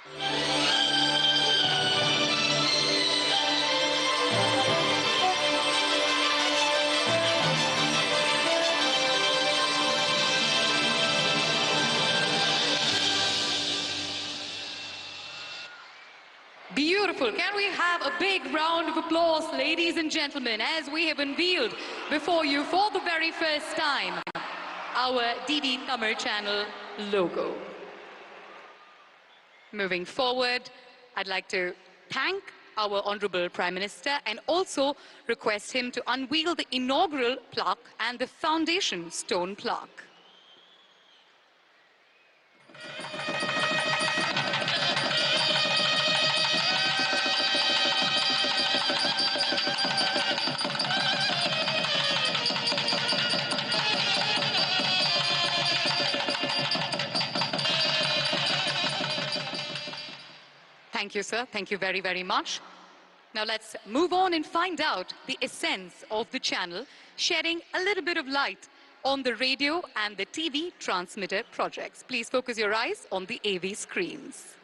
Beautiful. Can we have a big round of applause, ladies and gentlemen, as we have unveiled before you for the very first time our DD Tamil channel logo. Moving forward, I'd like to thank our Honorable Prime Minister and also request him to unveil the inaugural plaque and the foundation stone plaque. Thank you, sir. Thank you very, very much. Now let's move on and find out the essence of the channel, shedding a little bit of light on the radio and the TV transmitter projects. Please focus your eyes on the AV screens.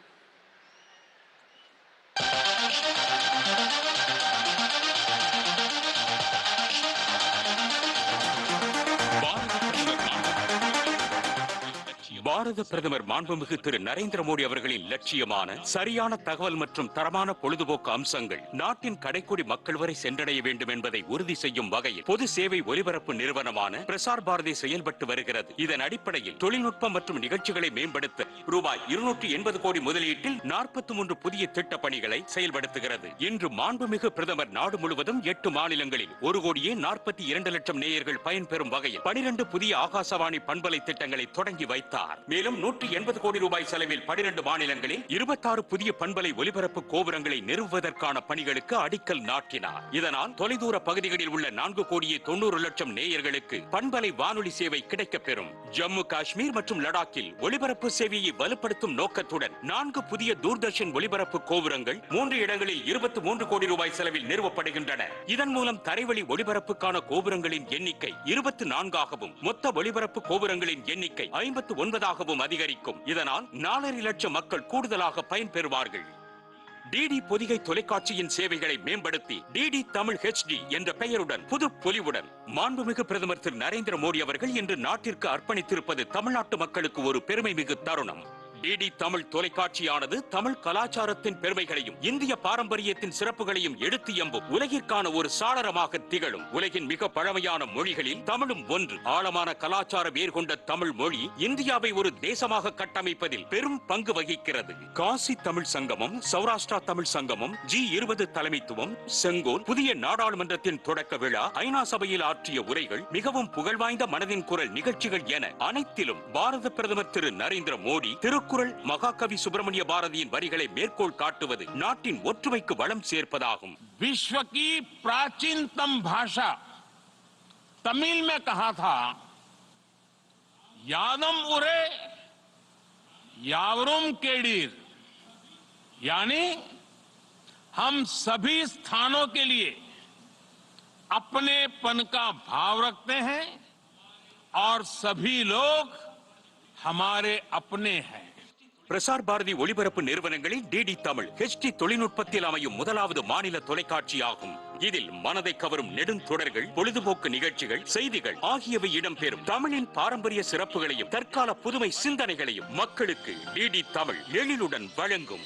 பாரத பிரதமர் மாண்புமிகு திரு நரேந்திர மோடி அவர்களின் லட்சியமான சரியான தகவல் மற்றும் தரமான பொழுதுபோக்கு அம்சங்கள் நாட்டின் கடைக்கோடி மக்கள் வரை சென்றடைய வேண்டும் என்பதை உறுதி செய்யும் வகையில் பொது சேவை ஒலிபரப்பு நிறுவனமான பிரசார் பாரதி செயல்பட்டு வருகிறது. இதன் அடிப்படையில் தொழில்நுட்பம் மற்றும் நிகழ்ச்சிகளை மேம்படுத்த ரூபாய் 280 கோடி முதலீட்டில் 43 புதிய திட்ட பணிகளை செயல்படுத்துகிறது. இன்று மாண்புமிகு பிரதமர் நாடு முழுவதும் 8 மாநிலங்களில் 1,42,00,000 நேயர்கள் பயன்பெறும் வகையில் 12 புதிய ஆகாசவாணி பண்பலை திட்டங்களை தொடங்கி வைத்தார். மேலும் 180 கோடி ரூபாய் செலவில் 12 மாநிலங்களில் 26 புதிய பண்பலை ஒலிபரப்பு கோபுரங்களை நிறுவுவதற்கான பணிகளுக்கு அடிக்கல் நாட்டினார். இதனால் தொலைதூர பகுதிகளில் உள்ள 4,90,00,000 நேயர்களுக்கு பண்பலை வானொலி சேவை கிடைக்கப் பெறும். ஜம்மு காஷ்மீர் மற்றும் லடாக்கில் ஒலிபரப்பு சேவையை வலுப்படுத்தும் நோக்கத்துடன் 4 புதிய தூர்தர்ஷன் ஒலிபரப்பு கோபுரங்கள் 3 இடங்களில் 23 கோடி ரூபாய் செலவில் நிறுவப்படுகின்றன. இதன் மூலம் தரைவழி ஒலிபரப்புக்கான கோபுரங்களின் எண்ணிக்கை 24ஆகவும் மொத்த ஒலிபரப்பு கோபுரங்களின் எண்ணிக்கை 59ஆகவும் அதிகரிக்கும். இதனால் 4.5 லட்சம் மக்கள் கூடுதலாக பயன்பெறுவார்கள். டிடி பொதிகை தொலைக்காட்சியின் சேவைகளை மேம்படுத்தி டிடி தமிழ் HD என்ற பெயருடன் புது பொலிவுடன் மாண்புமிகு பிரதமர் திரு நரேந்திர மோடி அவர்கள் இன்று நாட்டிற்கு அர்ப்பணித்திருப்பது தமிழ்நாட்டு மக்களுக்கு ஒரு பெருமை மிகு தருணம். டிடி தமிழ் தொலைக்காட்சியானது தமிழ் கலாச்சாரத்தின் பெருமைகளையும் இந்திய பாரம்பரியத்தின் சிறப்புகளையும் எடுத்து எம்பும் உலகிற்கான ஒரு சாளரமாக திகழும். உலகின் மிக பழமையான மொழிகளில் தமிழும் ஒன்று. ஆழமான கலாச்சார வேர் கொண்ட தமிழ் மொழி இந்தியாவை ஒரு தேசமாக கட்டமைப்பதில் பெரும் பங்கு வகிக்கிறது. காசி தமிழ் சங்கமம், சௌராஷ்டிரா தமிழ் சங்கமம், G20 தலைமைத்துவம், செங்கோல், புதிய நாடாளுமன்றத்தின் தொடக்க விழா, ஐநா சபையில் ஆற்றிய உரைகள், மிகவும் புகழ்வாய்ந்த மனதின் குரல் நிகழ்ச்சிகள் என அனைத்திலும் பாரத பிரதமர் திரு நரேந்திர மோடி திருக்குறள் மகாகவி சுப்பிரமணிய பாரதியின் வரிகளை மேற்கோள் காட்டுவது நாட்டின் ஒற்றுமைக்கு வளம் சேர்ப்பதாகும். विश्व की प्राचीनतम भाषा तमिल में कहा था, यादम उरे यावरुम केडीर, यानी हम सभी स्थानों के लिए अपनेपन का भाव रखते हैं और सभी लोग हमारे अपने हैं. பிரசார் பாரதி ஒலிபரப்பு நிறுவனங்களில் டிடி தமிழ் HD தொழில்நுட்பத்தில் அமையும் முதலாவது மாநில தொலைக்காட்சியாகும். இதில் மனதை கவரும் நெடுந்தொடர்கள், பொழுதுபோக்கு நிகழ்ச்சிகள், செய்திகள் ஆகியவை இடம்பெறும். தமிழின் பாரம்பரிய சிறப்புகளையும் தற்கால புதுமை சிந்தனைகளையும் மக்களுக்கு டிடி தமிழ் எழிலுடன் வழங்கும்.